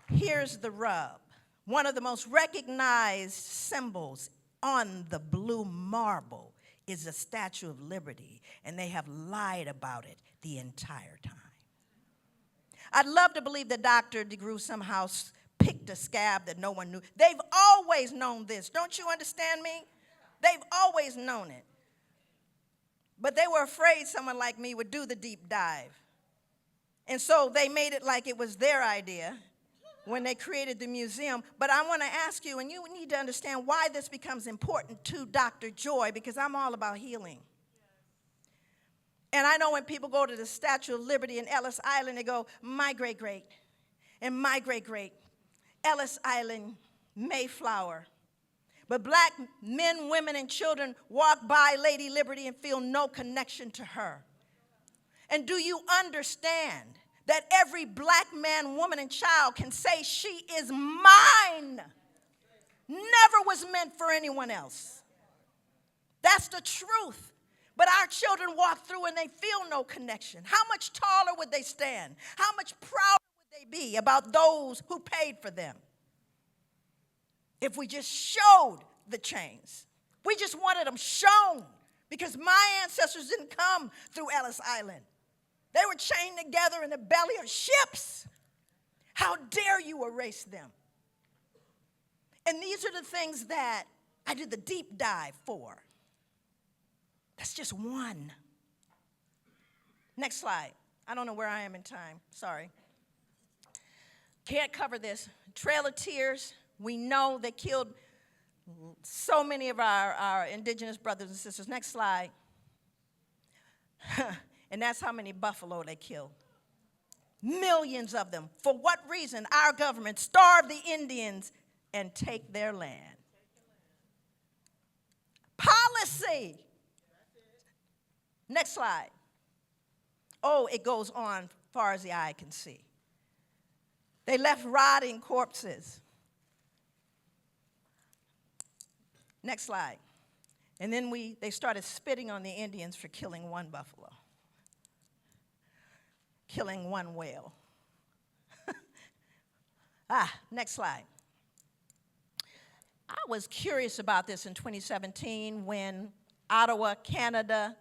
Here's the rub. One of the most recognized symbols on the blue marble is the Statue of Liberty, and they have lied about it the entire time. I'd love to believe that Dr. DeGruy somehow picked a scab that no one knew. They've always known this. Don't you understand me? They've always known it. But they were afraid someone like me would do the deep dive. And so they made it like it was their idea when they created the museum. But I want to ask you, and you need to understand why this becomes important to Dr. Joy, because I'm all about healing. And I know when people go to the Statue of Liberty in Ellis Island, they go, my great-great, and my great-great, Ellis Island, Mayflower. But black men, women, and children walk by Lady Liberty and feel no connection to her. And do you understand that every black man, woman, and child can say she is mine? Never was meant for anyone else. That's the truth. But our children walk through and they feel no connection. How much taller would they stand? How much prouder would they be about those who paid for them? If we just showed the chains. We just wanted them shown, because my ancestors didn't come through Ellis Island. They were chained together in the belly of ships. How dare you erase them? And these are the things that I did the deep dive for. That's just one. Next slide. I don't know where I am in time. Sorry. Can't cover this. Trail of Tears. We know they killed so many of our indigenous brothers and sisters. Next slide. And that's how many buffalo they killed. Millions of them. For what reason? Our government starved the Indians and take their land. Policy. Next slide. Oh, it goes on far as the eye can see. They left rotting corpses. Next slide. And then they started spitting on the Indians for killing one buffalo, killing one whale. Next slide. I was curious about this in 2017 when Ottawa, Canada,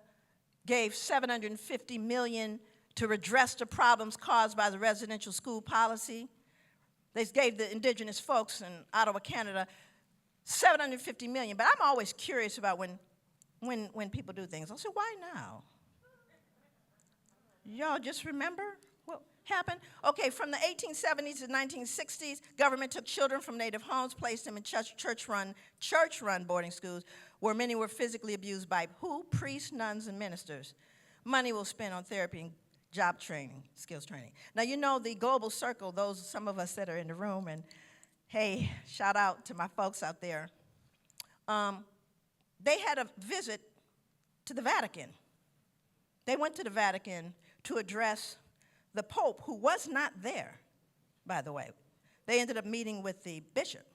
gave $750 million to redress the problems caused by the residential school policy. They gave the indigenous folks in Ottawa, Canada, $750 million. But I'm always curious about when people do things. I'll say, why now? Y'all just remember what happened? Okay, from the 1870s to 1960s, government took children from native homes, placed them in church-run boarding schools where many were physically abused by who? Priests, nuns, and ministers. Money was spent on therapy and job training, skills training. Now, you know the global circle, some of us that are in the room, and hey, shout out to my folks out there. They had a visit to the Vatican. They went to the Vatican to address the Pope, who was not there, by the way. They ended up meeting with the bishop,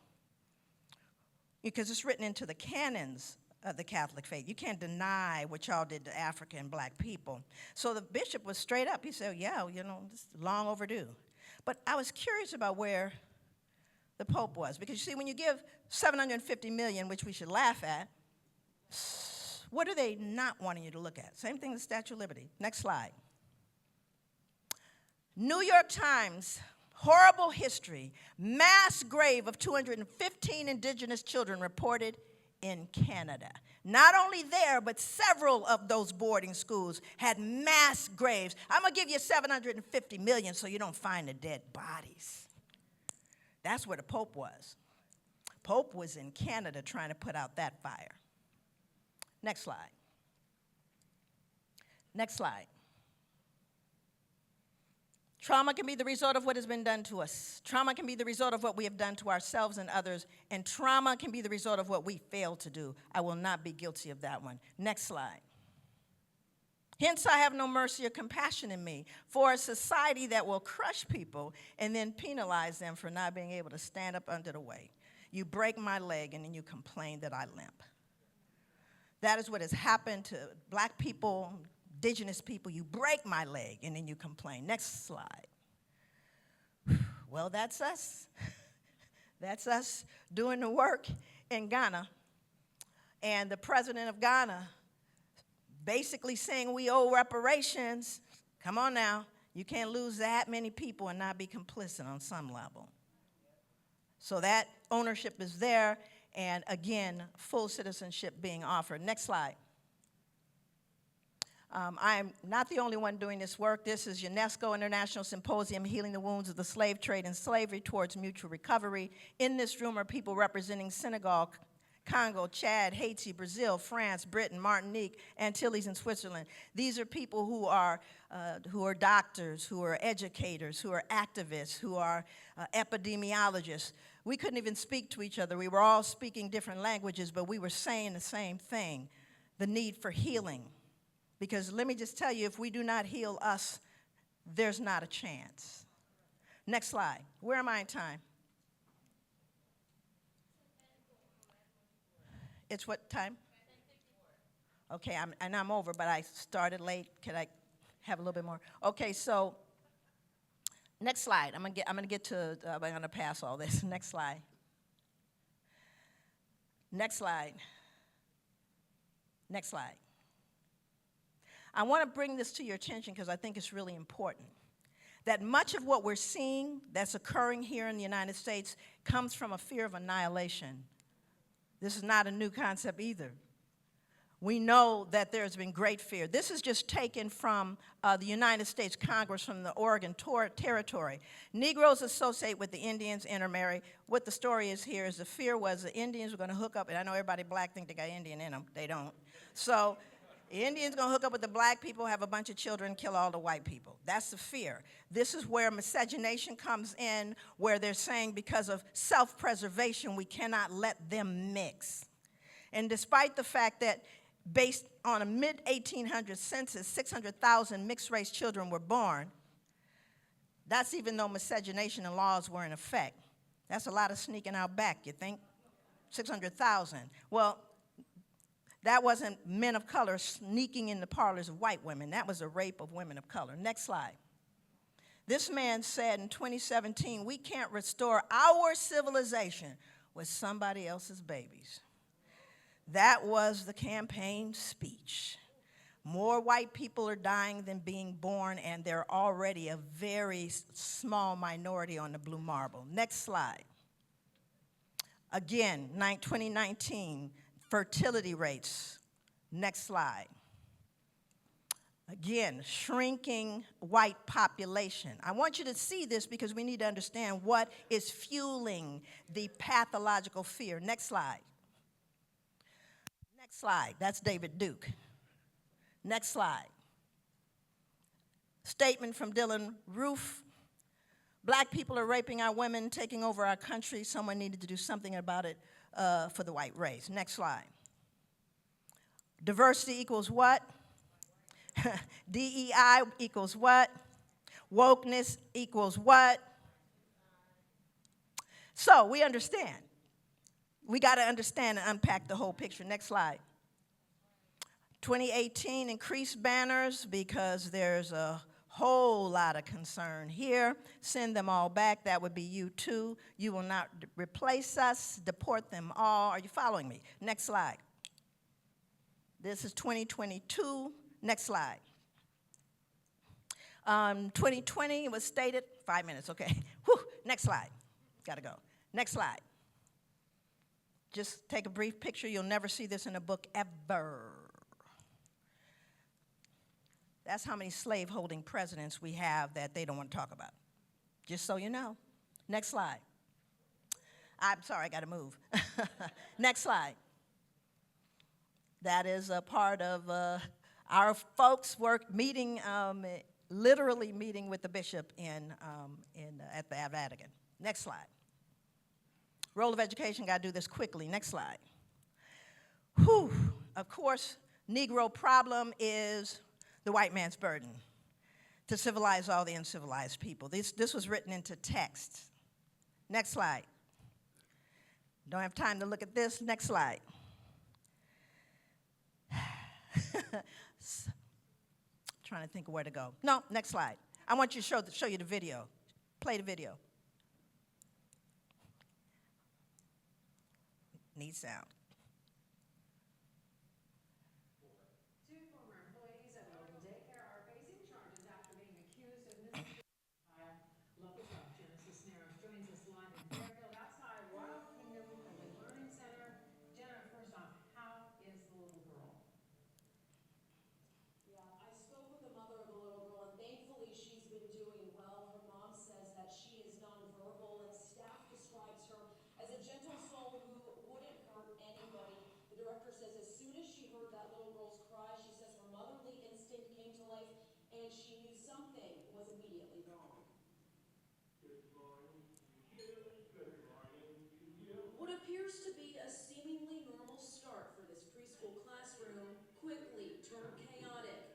because it's written into the canons of the Catholic faith. You can't deny what y'all did to Africa and black people. So the bishop was straight up. He said, yeah, this is long overdue. But I was curious about where the Pope was, because you see, when you give $750 million, which we should laugh at, what are they not wanting you to look at? Same thing with Statue of Liberty. Next slide. New York Times, horrible history, mass grave of 215 indigenous children reported in Canada. Not only there, but several of those boarding schools had mass graves. I'm going to give you 750 million so you don't find the dead bodies. That's where the Pope was. Pope was in Canada trying to put out that fire. Next slide. Next slide. Trauma can be the result of what has been done to us. Trauma can be the result of what we have done to ourselves and others. And trauma can be the result of what we failed to do. I will not be guilty of that one. Next slide. Hence, I have no mercy or compassion in me for a society that will crush people and then penalize them for not being able to stand up under the weight. You break my leg and then you complain that I limp. That is what has happened to black people, indigenous people. You break my leg and then you complain. Next slide. Well, that's us. That's us doing the work in Ghana. And the president of Ghana basically saying we owe reparations. Come on now. You can't lose that many people and not be complicit on some level. So that ownership is there. And again, full citizenship being offered. Next slide. I'm not the only one doing this work. This is UNESCO International Symposium, Healing the Wounds of the Slave Trade and Slavery Towards Mutual Recovery. In this room are people representing Senegal, Congo, Chad, Haiti, Brazil, France, Britain, Martinique, Antilles, and Switzerland. These are people who are doctors, who are educators, who are activists, who are epidemiologists. We couldn't even speak to each other. We were all speaking different languages, but we were saying the same thing, the need for healing. Because let me just tell you, if we do not heal us, there's not a chance. Next slide. Where am I in time? It's what time? Okay, I'm over, but I started late. Can I have a little bit more? Okay, so next slide. I'm gonna pass all this. Next slide. Next slide. Next slide. I want to bring this to your attention because I think it's really important. That much of what we're seeing that's occurring here in the United States comes from a fear of annihilation. This is not a new concept either. We know that there's been great fear. This is just taken from the United States Congress from the Oregon Territory. Negroes associate with the Indians, intermarry. What the story is here is the fear was the Indians were going to hook up, and I know everybody black think they got Indian in them. They don't. So the Indians going to hook up with the black people, have a bunch of children, kill all the white people. That's the fear. This is where miscegenation comes in, where they're saying because of self-preservation, we cannot let them mix. And despite the fact that based on a mid-1800s census, 600,000 mixed-race children were born, that's even though miscegenation and laws were in effect. That's a lot of sneaking out back, you think? 600,000. Well, that wasn't men of color sneaking in the parlors of white women. That was a rape of women of color. Next slide. This man said in 2017, we can't restore our civilization with somebody else's babies. That was the campaign speech. More white people are dying than being born, and they're already a very small minority on the blue marble. Next slide. Again, 2019. Fertility rates. Next slide. Again, shrinking white population. I want you to see this because we need to understand what is fueling the pathological fear. Next slide. Next slide. That's David Duke. Next slide. Statement from Dylan Roof. Black people are raping our women, taking over our country. Someone needed to do something about it. For the white race. Next slide. Diversity equals what? DEI equals what? Wokeness equals what? So we understand. We got to understand and unpack the whole picture. Next slide. 2018 increased banners because there's a whole lot of concern here. Send them all back. That would be you too. You will not replace us. Deport them all. Are you following me? Next slide. This is 2022. Next slide. 2020 was stated. 5 minutes, okay. Whew. Next slide. Got to go. Next slide. Just take a brief picture. You'll never see this in a book ever. That's how many slave-holding presidents we have that they don't want to talk about. Just so you know. Next slide. I'm sorry, I got to move. Next slide. That is a part of our folks' work meeting, literally meeting with the bishop at the Vatican. Next slide. Role of education, got to do this quickly. Next slide. Whew. Of course, Negro problem is the white man's burden to civilize all the uncivilized people. This was written into text. Next slide. Don't have time to look at this. Next slide. Trying to think of where to go. No, next slide. I want you to show you the video. Play the video. Need sound. Two former employees of a local daycare are facing charges after being accused of mistreating a child. Local 12 Genesis Naros joins us live in Fairfield outside Royal Kingdom Early Learning Center. Jenna, first off, how is the little girl? Yeah, I spoke with the mother of the little girl, and thankfully she's been doing well. Her mom says that she is nonverbal, and staff describes her as a gentle soul who wouldn't hurt anybody. The director says as soon as she heard that little girl's cry, she says her motherly instinct came to life, and she knew something was immediately wrong. Good morning to you, good morning to you. What appears to be a seemingly normal start for this preschool classroom quickly turned chaotic.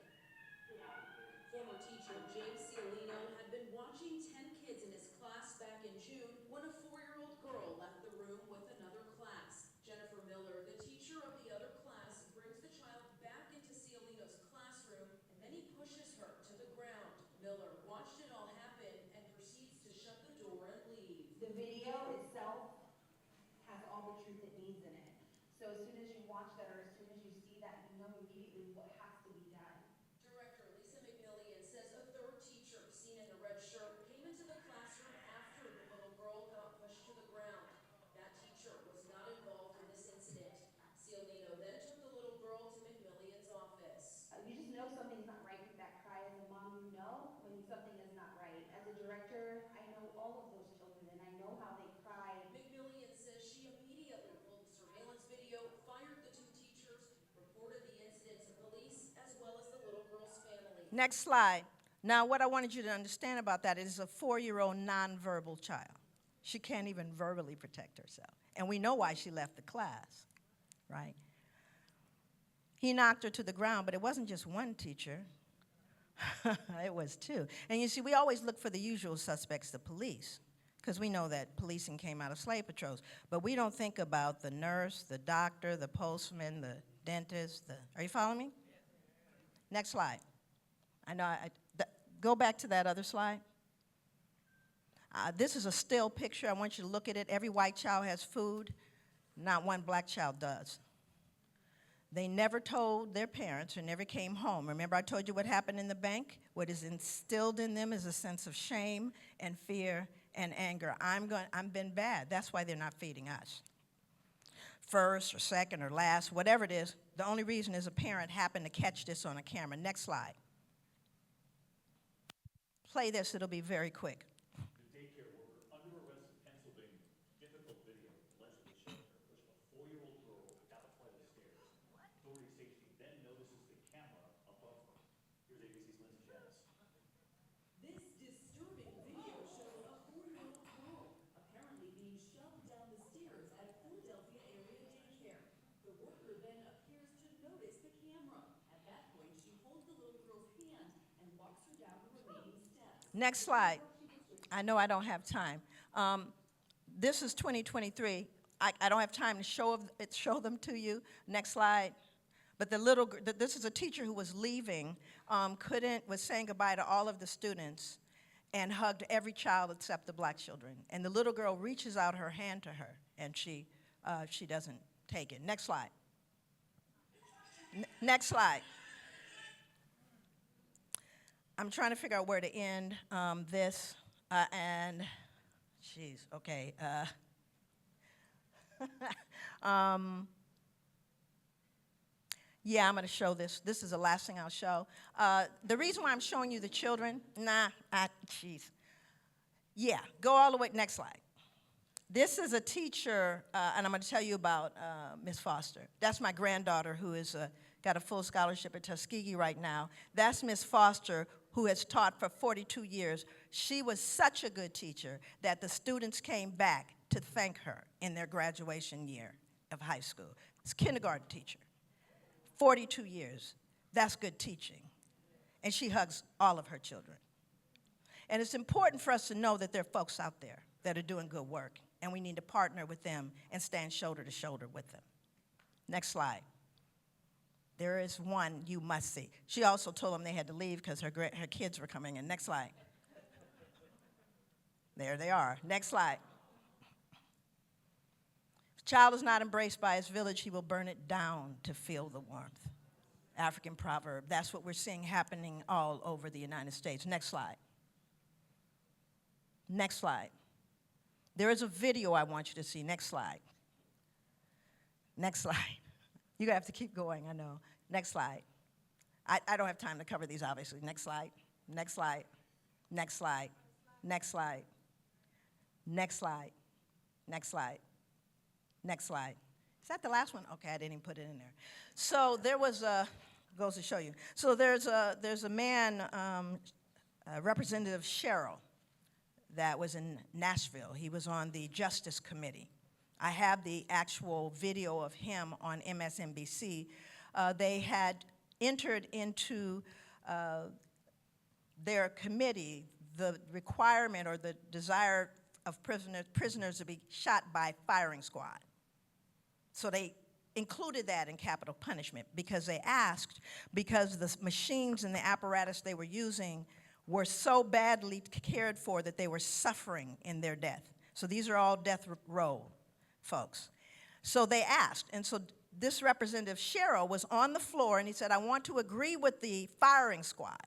Former teacher James Cialino had been watching 10 kids in his class back in June when a 4-year-old girl left the room with another class. Jennifer Miller, the teacher of the other class, brings the child back into Cialino's classroom, and then he pushes her to the ground. Miller watched it all happen and proceeds to shut the door and leave. The video itself has all the truth it needs in it. So as soon as you watch that or as soon as you see that, you know immediately what has to be done. Director Lisa McMillian says a third teacher, seen in the red shirt, came into the classroom after the little girl got pushed to the ground. That teacher was not involved in this incident. Cialino then took the little girl to McMillian's office. You just know something's not right with that cry. As a mom, you know when something is not right. As a director, I know all of those children and I know how they cry. McMillian says she immediately pulled the surveillance video, fired the two teachers, reported the incident to police, as well as the little girl's family. Next slide. Now, what I wanted you to understand about that is a 4-year-old nonverbal child. She can't even verbally protect herself. And we know why she left the class, right? He knocked her to the ground, but it wasn't just one teacher. It was two. And you see, we always look for the usual suspects, the police, because we know that policing came out of slave patrols. But we don't think about the nurse, the doctor, the postman, the dentist. Are you following me? Next slide. Go back to that other slide. This is a still picture. I want you to look at it. Every white child has food. Not one black child does. They never told their parents or never came home. Remember I told you what happened in the bank? What is instilled in them is a sense of shame and fear and anger. I'm been bad. That's why they're not feeding us. First or second or last, whatever it is, the only reason is a parent happened to catch this on a camera. Next slide. Play this, it'll be very quick. The daycare worker under arrest in Pennsylvania. Difficult video allegedly showing her push a 4-year-old girl down a flight of stairs. Authorities say she then notices the camera above her. Here's ABC's Lindsay Janice. This disturbing video shows a 4-year-old girl apparently being shoved down the stairs at Philadelphia area daycare. The worker then appears to notice the camera. At that point, she holds the little girl's hand and walks her down the remaining steps. Next slide. I know I don't have time. This is 2023. I don't have time to show them to you. Next slide. But this is a teacher who was leaving, was saying goodbye to all of the students and hugged every child except the black children. And the little girl reaches out her hand to her, and she doesn't take it. Next slide. Next slide. I'm trying to figure out where to end this, okay. Yeah, I'm going to show this. This is the last thing I'll show. The reason why I'm showing you the children, jeez. Yeah, go all the way, next slide. This is a teacher, and I'm going to tell you about Miss Foster. That's my granddaughter who is got a full scholarship at Tuskegee right now. That's Miss Foster, who has taught for 42 years. She was such a good teacher that the students came back to thank her in their graduation year of high school. It's a kindergarten teacher. 42 years. That's good teaching. And she hugs all of her children. And it's important for us to know that there are folks out there that are doing good work, and we need to partner with them and stand shoulder to shoulder with them. Next slide. There is one you must see. She also told them they had to leave because her kids were coming in. Next slide. There they are. Next slide. If a child is not embraced by his village, he will burn it down to feel the warmth. African proverb. That's what we're seeing happening all over the United States. Next slide. Next slide. There is a video I want you to see. Next slide. Next slide. You're going to have to keep going, I know. Next slide. I don't have time to cover these, obviously. Next slide. Next slide. Next slide. Next slide. Next slide. Next slide. Next slide. Is that the last one? Okay, I didn't even put it in there. So there was a, goes to show you. So there's a man, Representative Sherrill, that was in Nashville. He was on the Justice Committee. I have the actual video of him on MSNBC. They had entered into their committee the requirement or the desire of prisoners to be shot by firing squad. So they included that in capital punishment because they asked, because the machines and the apparatus they were using were so badly cared for that they were suffering in their death. So these are all death row folks. So they asked, and so this Representative Sherrill was on the floor, and he said, I want to agree with the firing squad.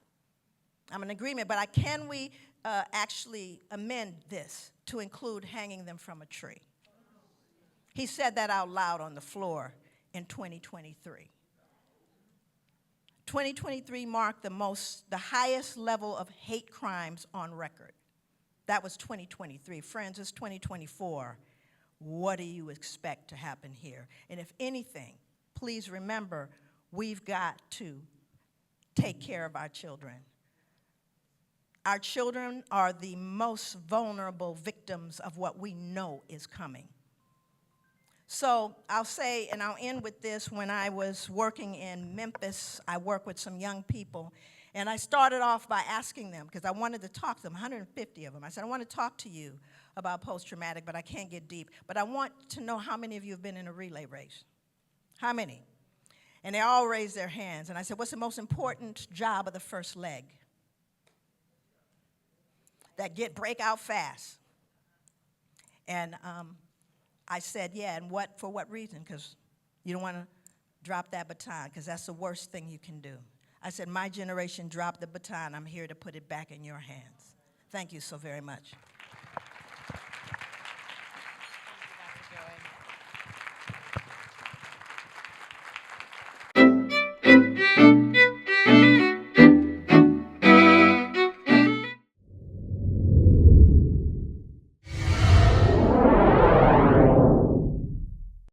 I'm in agreement, but can we actually amend this to include hanging them from a tree? He said that out loud on the floor in 2023. 2023 marked the highest level of hate crimes on record. That was 2023. Friends, it's 2024. What do you expect to happen here? And if anything, please remember, we've got to take care of our children. Our children are the most vulnerable victims of what we know is coming. So I'll say, and I'll end with this, when I was working in Memphis, I worked with some young people, and I started off by asking them, because I wanted to talk to them, 150 of them. I said, I want to talk to you about post-traumatic, but I can't get deep. But I want to know how many of you have been in a relay race. How many? And they all raised their hands. And I said, what's the most important job of the first leg? That break out fast. And I said, yeah, and for what reason? Because you don't want to drop that baton, because that's the worst thing you can do. I said, my generation dropped the baton. I'm here to put it back in your hands. Thank you so very much.